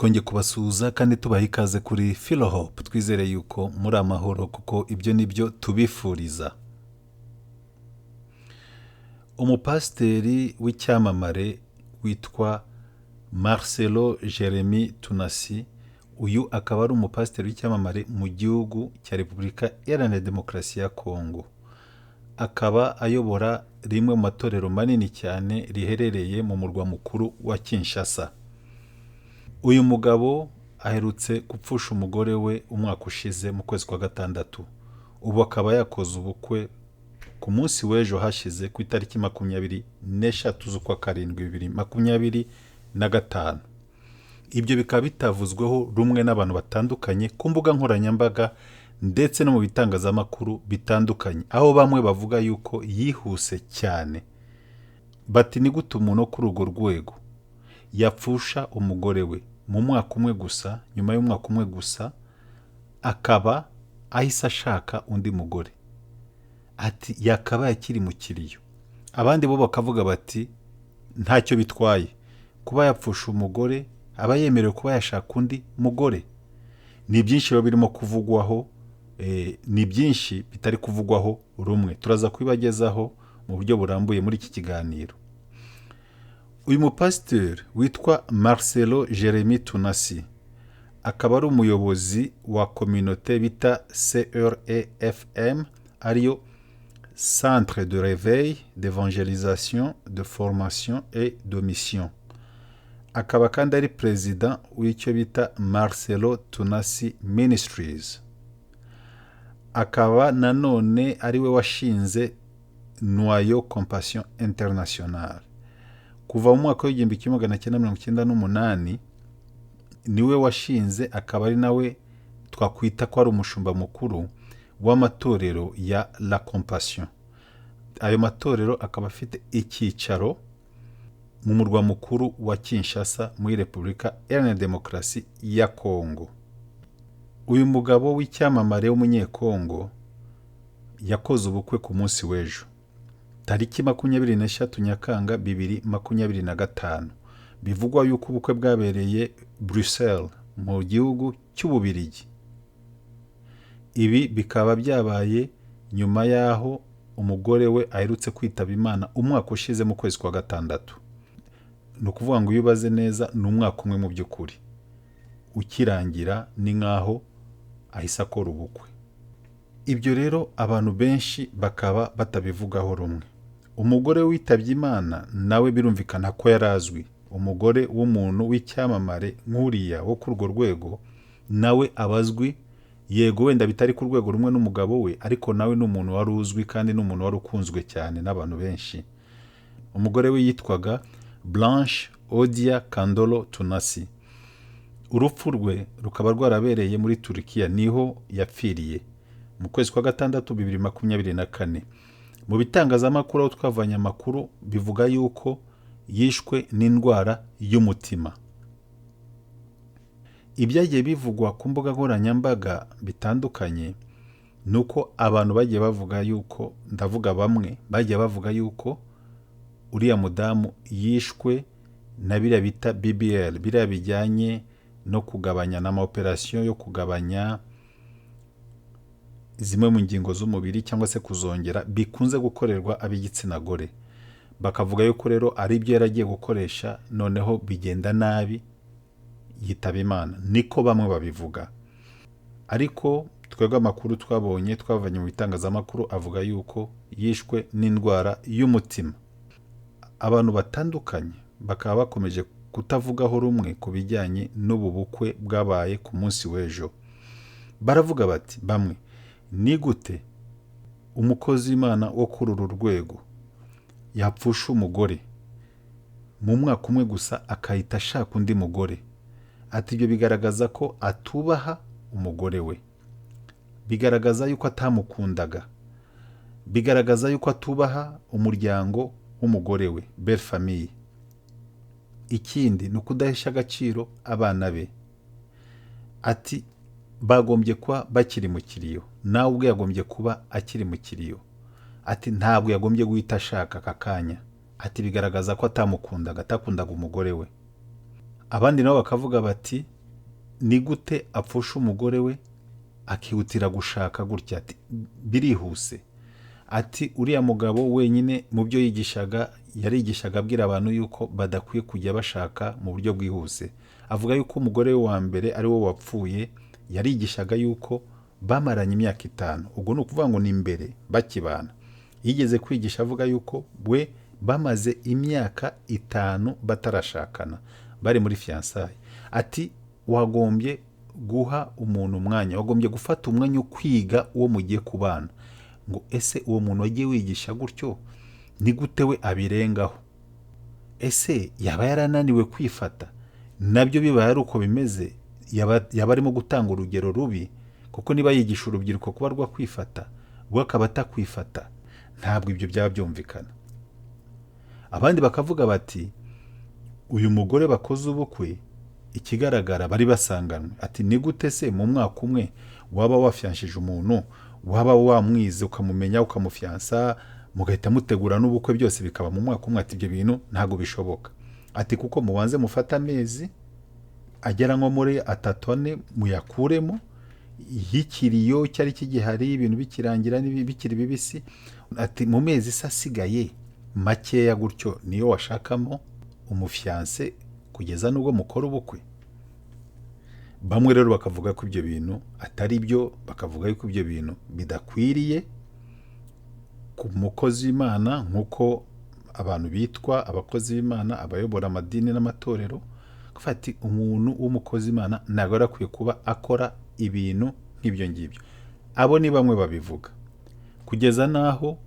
twongeye kubasuhuza kandi tubaha ikaze kuri Philohope. Twizere yuko muri amahoro kuko ibyo ni byo tubifuriza. Umupasiteri w'icyamamare witwa Marcelo Jeremy Tunasi, uyu akaba ari umupasiteri w'icyamamare mu gihugu cya Repubulika Iharanira Demokarasi ya Kongo. Akaba ayobora rimwe mu matorero manini cyane riherereye mu murwa mukuru wa Kinshasa. Uyu mugabo aherutse gupfusha umugore we umwaka ushize mu kwezi kwa gatandatu. Ubu akaba yakoze ubukwe ku munsi w'ejo hashize ku itariki 24 z'ukwa karindwi 2025. Ibyo bikaba bitavuzweho rumwe n'abantu batandukanye ku mbuga nkoranyambaga ndetse no mu bitangazamakuru bitandukanye, aho bamwe bavuga yuko yihuse cyane. Bati ni gute umuntu wo kuri urwo rwego yapfusha umugore we mu mwaka umwe gusa, nyuma y'umwaka umwe gusa akaba ahise ashaka undi mugore. Ati yakabaye akiri mu kiriyo. Abandi bo bakavuga bati ntacyo bitwaye kuba yapfusha umugore, aba yemerewe kuba yashaka undi mugore. Ni byinshi biba birimo kuvugwaho, ni byinshi bitari kuvugwaho rumwe. Turaza kubibagezaho mu buryo burambuye muri iki kiganiro. Uyu mupasiteri witwa Marcelo Jeremy Tunasi akaba ari umuyobozi wa kominote bita CREFM, ariyo Centre de Réveil, d'Evangelisation, de Formation et de Mission. Akaba kandi ari perezida w'icyo bita Marcelo Tunasi Ministries. Akaba nanone ari we washinze Noyau Compassion International. Kuva mu mwaka w'igihumbi kimwe magana cyenda mirongo icyenda n'umunani niwe washinze, akaba ari nawe twakwita ko ari umushumba mukuru w'amatorero ya La Compassion. Ayo matorero akaba afite icyicaro mu murwa mukuru wa Kinshasa muri Repubulika Iharanira Demokarasi ya Kongo. Uyu mugabo w'icyamamare w'umunyekongo yakoze ubukwe ku munsi w'ejo tariki 23 Nyakanga 2025. Bivugwa yuko ubukwe bwabereye Bruxelles mu gihugu cy'Ububirigi. Ibi bikaba byabaye nyuma yaho umugore we aherutse kwitaba Imana umwaka ushize mu kwezi kwa gatandatu. Ni ukuvuga ngo iyo ubaze neza ni umwaka umwe mu by'ukuri. Ukirangira ni nkaho ahise akora ubukwe. Ibyo rero abantu benshi bakaba batabivugaho rumwe. Umugore witabye Imana nawe birumvikana ko yarazwi. Umugore w'umuntu w'icyamamare nk'uriya wo kuri urwo rwego nawe abazwi, yego wenda bitari ku rwego rumwe n'umugabo we, ariko nawe ni umuntu wari uzwi kandi ni umuntu wari ukunzwe cyane n'abantu benshi. Umugore we yitwaga Blanche Odia Kandolo Tunasi. Urupfu rwe rukaba rwarabereye muri Turkiya, niho yapfiriye mu kwezi kwa gatandatu 2024. Mu bitangazamakuru aho twavanye amakuru bivuga yuko yishwe n'indwara y'umutima. Ibyagiye bivugwa ku mbuga nkoranyambaga bitandukanye nuko abantu bagiye bavuga yuko, ndavuga bamwe bagiye bavuga yuko uriya mudamu yishwe na biriya bita BBL, biriya bijyanye no kugabanya n'amaoperasiyo yo kugabanya zimwe mu ngingo z'umubiri cyangwa se kuzongera, bikunze gukorerwa ab'igitsina gore. Bakavuga yuko rero ari byo yaragiye gukoresha, noneho bigenda nabi yitaba Imana. Niko bamwe babivuga, ariko twebwe amakuru twavanye mu bitangazamakuru avuga yuko yishwe n'indwara y'umutima. Abantu batandukanye bakaba bakomeje kutavugaho rumwe ku bijyanye n'ubu bukwe bwabaye ku munsi w'ejo. Baravuga bati bamwe, ni gute umukozi w'Imana wo kuri uru rwego yapfusha umugore mu mwaka umwe gusa akahita ashaka undi mugore? Ati ibyo bigaragaza ko atubaha umugore we, bigaragaza yuko atamukundaga, bigaragaza yuko atubaha umuryango w'umugore we, belle famille. Ikindi ni ukudahesha agaciro abana be. Ati bagombye kuba bakiri mu kiriyo, nawe ubwe yagombye kuba akiri mu kiriyo. Ati ntabwo yagombye guhita ashaka aka kanya. Ati bigaragaza ko atamukundaga, atakundaga umugore we. abandi nabo bakavuga bati ni gute apfusha umugore we akihutira gushaka gutya, ati birihuse. Ati uriya mugabo wenyine mu byo yigishaga yarigishaga abwira abantu yuko badakwiye kujya bashaka mu buryo bwihuse. Avuga yuko umugore we wa mbere ari we wapfuye, yarigishaga yuko bamaranye imyaka 5. Ubwo ni ukuvuga ngo ni mbere bakibana. Yigeze kwigisha avuga yuko we bamaze imyaka 5 batarashakana, bari muri fiançailles. Ati wagombye guha umuntu umwanya, wagombye gufata umwanya wo kwiga uwo mugiye kubana, ngo ese uwo muntu wagiye wigisha gutyo ni gute we abirengaho? Ese yaba yarananiwe kwifata? Nabyo bibaye ari uko bimeze, yaba arimo gutanga urugero rubi, kuko niba yigisha urubyiruko kuba rwa kwifata, we akaba atakwifata, ntabwo ibyo byaba byumvikana. Abandi bakavuga bati uyu mugore bakoze ubukwe, ikigaragara bari basanganwe. Ati ni gute se mu mwaka umwe waba wafyanshije umuntu, waba wamwize ukamumenya ukamufiansa, mugahita mutegura n'ubukwe byose bikaba mu mwaka umwe? Ati ibyo bintu ntabwo bishoboka. Ati kuko mubanze mufata amezi agera nko muri 3 muyakuremo, y'ikiriyo cyari kigihari, ibintu bikirangira bikiri bibisi. Ati mu mezi asigaye makeya gutyo niyo washakamo umufianse kugeza nubwo mukora ubukwe. Bamwe rero bakavuga ko ibyo bintu atari byo, bakavuga yuko ibyo bintu bidakwiriye ku mukozi w'Imana, nk'uko abantu bitwa abakozi b'Imana, abayobora amadini n'amatorero. Ati umuntu w'umukozi w'Imana ntabwo arakwiye kuba akora ibintu nk'ibyo ngibyo. Abo ni bamwe babivuga, kugeza naho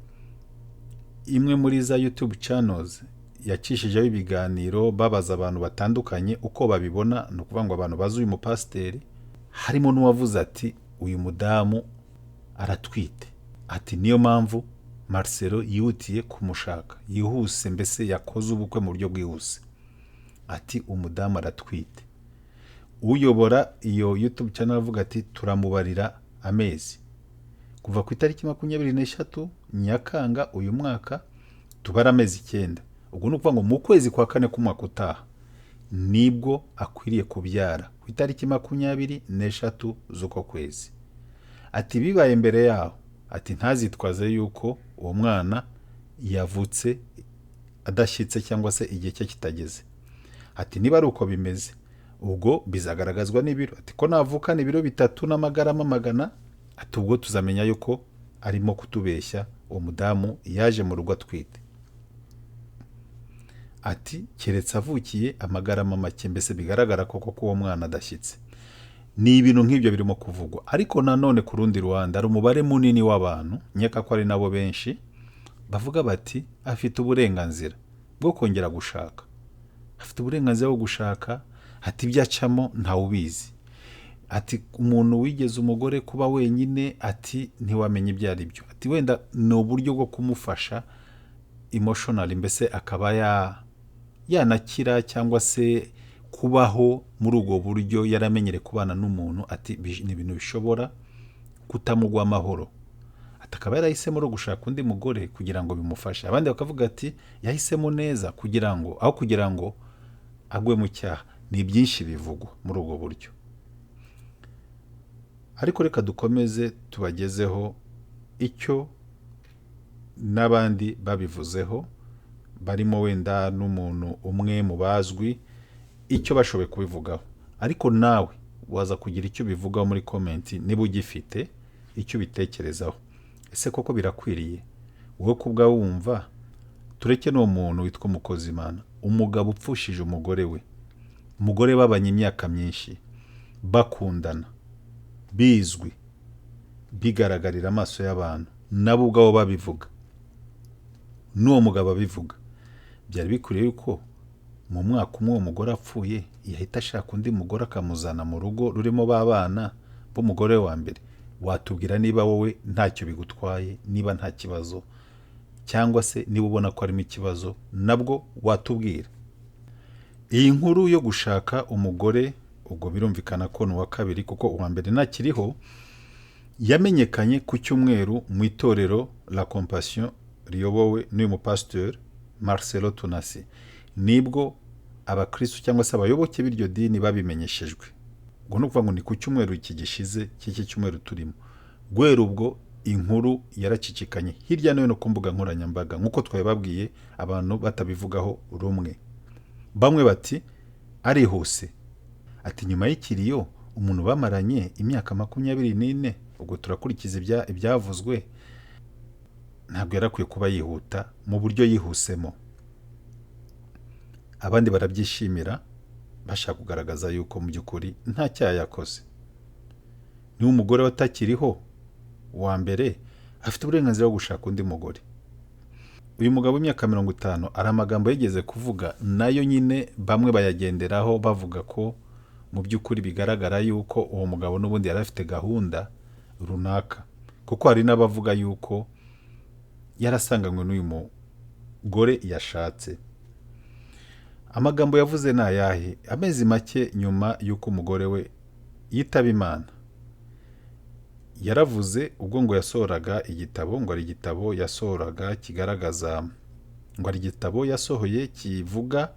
imwe muri za YouTube channels yacishijeho ibiganiro babaza abantu batandukanye uko babibona. Ni ukuvuga ngo abantu bazi uyu mupasiteri, harimo n'uwavuze ati uyu mudamu aratwite. Ati niyo mpamvu Marcelo yihutiye kumushaka, yihuse, mbese yakoze ubukwe mu buryo bwihuse. Ati umudamu aratwite. Uyobora iyo YouTube channel avuga ati turamubarira amezi kuva ku itariki 23 Nyakanga uyu mwaka, tubara amezi 9. Ubwo ni ukuvuga ngo mu kwezi kwa 4 k'umwaka utaha nibwo akwiriye kubyara, ku itariki 23 z'uko kwezi. Ati bibaye mbere yaho, ati ntazitwaze yuko uwo mwana yavutse adashyitse cyangwa se igihe cye kitageze. Ati niba ari uko bimeze, ubwo bizagaragazwa n'ibiro. Ati ko navukana ibiro 3 n'amagarama 100, ati ubwo tuzamenya yuko arimo kutubeshya, uwo mudamu yaje mu rugo atwite. Ati keretse avukiye amagarama make, mbese bigaragara koko ko uwo mwana adashyitse. Ni ibintu nk'ibyo birimo kuvugwa. Ariko nanone ku rundi ruhande hari umubare munini w'abantu, nyeka ko ari nabo benshi, bavuga bati afite uburenganzira bwo kongera gushaka, afite uburenganzira bwo gushaka. Ati ibyo acamo ntawubizi. Ati umuntu wigeze umugore kuba wenyine, ati ntiwamenye ibyo ari byo. Ati wenda ni uburyo bwo kumufasha emotionally, mbese akaba yanakira cyangwa se kubaho muri ubwo buryo yaramenyere kubana n'umuntu. Ati ni ibintu bishobora kutamugwa amahoro. Ati akaba yarahisemo ro gushaka undi mugore kugira ngo bimufashe. Abandi bakavuga ati yahisemo neza kugira ngo aho kugira ngo agwe mu cyaha. Ni byinshi bivugwa muri ubwo buryo. Ariko reka dukomeze tubagezeho icyo n'abandi babivuzeho, barimo wenda n'umuntu umwe mu bazwi, icyo bashoboye kubivugaho. Ariko nawe waza kugira icyo bivugaho muri komenti niba ugifite icyo bitekerezaho. Ese koko birakwiriye? Wowe kubwa wumva tureke n'uwo muntu witwa umukozi w'Imana, umugabo upfushije umugore we, umugore babanye imyaka myinshi, bakundana, bizwi, bigaragarira amaso y'abantu, nabo ubwabo babivuga, n'uwo mugabo abivuga. Byari bikwiriye yuko mu mwaka umwe uwo mugore apfuye yahita ashaka undi mugore akamuzana mu rugo rurimo babana b'umugore wa mbere. Watubwira niba wowe ntacyo bigutwaye, niba nta kibazo, cyangwa se niba ubona ko harimo ikibazo, nabwo watubwira. Iyi nkuru yo gushaka umugore, ubwo birumvikana ko n'uwa kabiri, kuko uwa mbere ntakiriho, yamenyekanye ku cyumweru mu itorero La Compassion riyobowe n'uyu mupasiteri Marcelo Tunasi. Nibwo abakristo cyangwa se abayoboke b'iryo dini babimenyeshejwe. Ubwo ni ukuvuga ngo ni ku cyumweru iki gishize cy'iki cyumweru turimo. Guhera ubwo inkuru yaracicikanye hirya no hino ku mbuga nkoranyambaga, nk'uko twabibabwiye, abantu batabivugaho rumwe. Bamwe bati arihuse, ati nyuma y'ikiriyo umuntu bamaranye imyaka 24, ubwo turakurikiza ibyavuzwe, ntabwo yarakwiye kuba yihuta mu buryo yihusemo. Abandi barabyishimira, bashaka kugaragaza yuko mu by'ukuri nta cyaha yakoze. Niba umugore watakiriho wa mbere, afite uburenganzira bwo gushaka undi mugore. Uyu mugabo w'imyaka 50 ari amagambo yigeze kuvuga, nayo nyine bamwe bayagenderaho bavuga ko mu by'ukuri bigaragara yuko uwo mugabo n'ubundi yari afite gahunda runaka, kuko hari n'abavuga yuko yarasanganywe n'uyu mugore yashatse. Amagambo yavuze ni ayahe? Amezi make nyuma y'uko umugore we yitaba Imana, yaravuze ubwo ngo yasohoraga igitabo, ngo ari igitabo yasohoraga kigaragaza, ngo ari igitabo yasohoye kivuga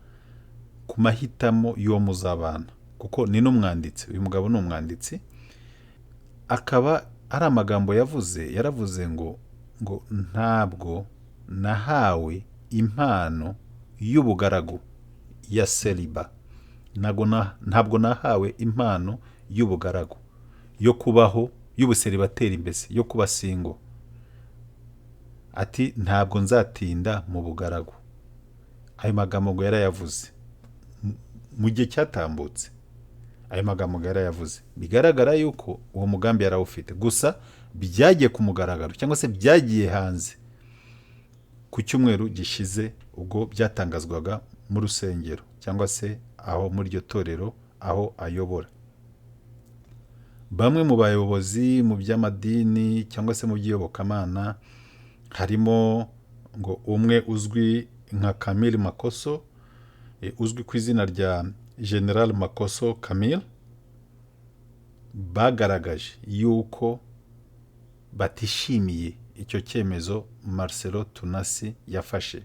ku mahitamo y'uwo muzabana, kuko ni n'umwanditsi. Uyu mugabo ni umwanditsi. Akaba ari amagambo yaravuze ngo ntabwo nahawe impano y'ubugaragu ya celiba, ntabwo nahawe impano y'ubugaragu yo kubaho, y'ubuseribateri, mbese yo kuba singo. Ati ntabwo nzatinda mu bugaragu. Ayo magambo ngo yarayavuze mu gihe cyatambutse. Ayo magambo ngo yarayavuze, bigaragara yuko uwo mugambi yarawufite, gusa byagiye ku mugaragaro cyangwa se byagiye hanze ku cyumweru gishize, ubwo byatangazwaga mu rusengero cyangwa se aho muri iryo torero aho ayobora. Bamwe mu bayobozi mu by'amadini cyangwa se mu by'iyobokamana, harimo ngo umwe uzwi nka Camille Makoso, uzwi ku izina rya General Makoso Camille, bagaragaje yuko batishimiye icyo cyemezo Marcelo Tunasi yafashe.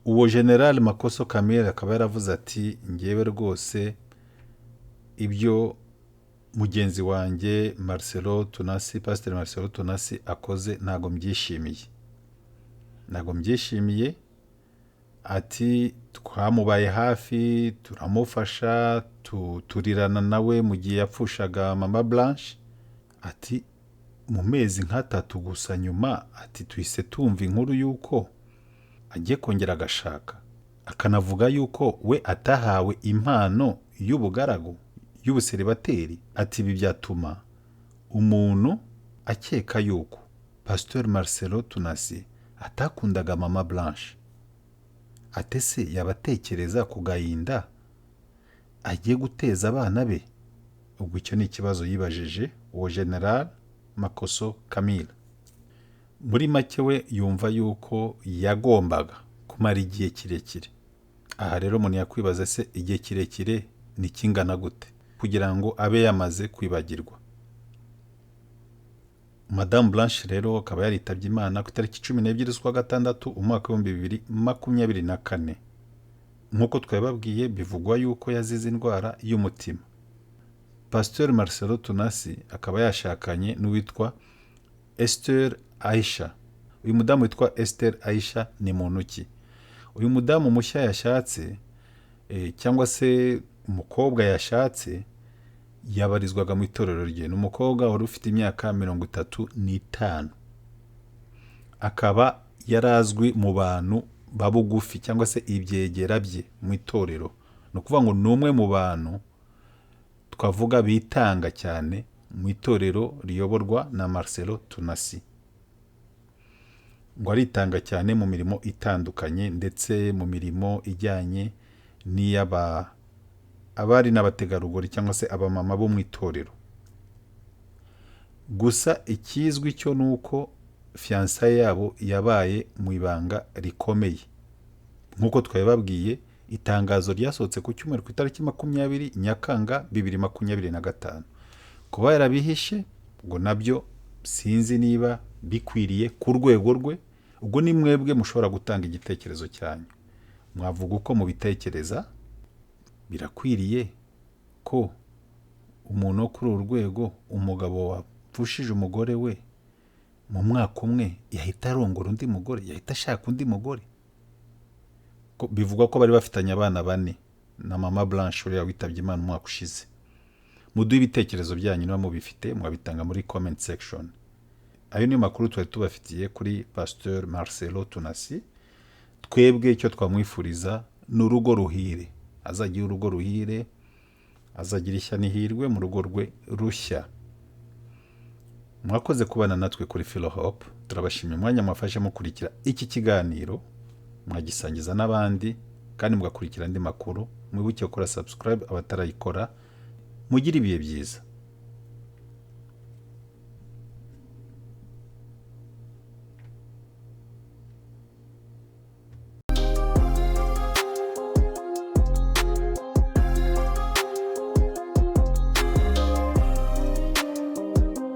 Uwo General Makoso Camille akaba yaravuze ati ngewe rwose ibyo mugenzi wanjye Marcelo Tunasi, Pastor Marcelo Tunasi akoze ntago mbyishimiye. Ati twamubaye hafi, turamufasha, turirana nawe mu gihe yapfushaga Mama Blanche. Ati mu mezi nk'3 gusa nyuma, ati tuhise tumva inkuru yuko agiye kongera agashaka, akanavuga yuko we atahawe impano y'ubugaragu, y'ubuseribateri. Ati ibi byatuma umuntu akeka yuko Pastor Marcelo Tunasi atakundaga Mama Blanche. Ate se yabatekereza ku gahinda agiye guteza abana be? Ubwo icyo ni ikibazo yibajije uwo General Makoso Camille. Muri make we yumva yuko yagombaga kumara igihe kirekire. Aha rero umuntu yakwibaza, se igihe kirekire ni kingana gute kugira ngo abe yamaze kwibagirwa? Madame Blanche rero akaba yaritabye Imana ku itariki 12 z'ukwa gatandatu umwaka wa 2024. Nk'uko twababwiye, bivugwa yuko yazize indwara y'umutima. Pastor Marcelo Tunasi akaba yashakanye n'uwitwa Esther Aisha. Uyu mudamu witwa Esther Aisha ni muntu ki? Uyu mudamu mushya yashatse, cyangwa se umukobwa yashatse, yabarizwaga mu itorero rye. Ni umukobwa wari ufite imyaka 35. Akaba yarazwi mu bantu babugufi cyangwa se ibyegera bye mu itorero. Ni ukuvuga ngo ni umwe mu bantu twavuga bitanga cyane mu itorero riyoborwa na Marcelo Tunasi. Ngo aritanga cyane mu mirimo itandukanye, ndetse mu mirimo ijyanye abari n'abategarugori cyangwa se abamama bo mu itorero. Gusa ikizwi cyo nuko fiançailles yabo yabaye mu ibanga rikomeye. Nk'uko twabibabwiye, itangazo ryasohotse ku cyumweru ku itariki 20 Nyakanga 2025. Kuba yarabihishe ngo nabyo sinzi niba bikwiriye ku rwego rwe. Ubwo ni mwebwe mushobora gutanga igitekerezo cyanyu. mwavuga uko mubitekereza. Birakwiriye ko umuntu wo kuri uru rwego, umugabo wapfushije umugore we mu mwaka umwe, yahita arongora undi mugore, yahita ashaka undi mugore? Bivugwa ko bari bafitanye abana 4 na mama Blanche uriya witabye Imana umwaka ushize. Muduhe ibitekerezo byanyu niba mubifite, mwabitanga muri comment section. Ayo ni makuru twari tubafitiye kuri Pasteur Marcelo Tunasi. Twebwe icyo twamwifuriza ni urugo ruhire, azagira urugo ruhire, azagira ishya n'ihirwe mu rugo rwe rushya. Mwakoze kubana natwe kuri Philohope, turabashimye umwanya mwafashe mukurikira iki kiganiro, mwagisangiza n'abandi kandi mugakurikira andi makuru. Mwibuke gukora subscribe abatarayikora. Mugire ibihe byiza.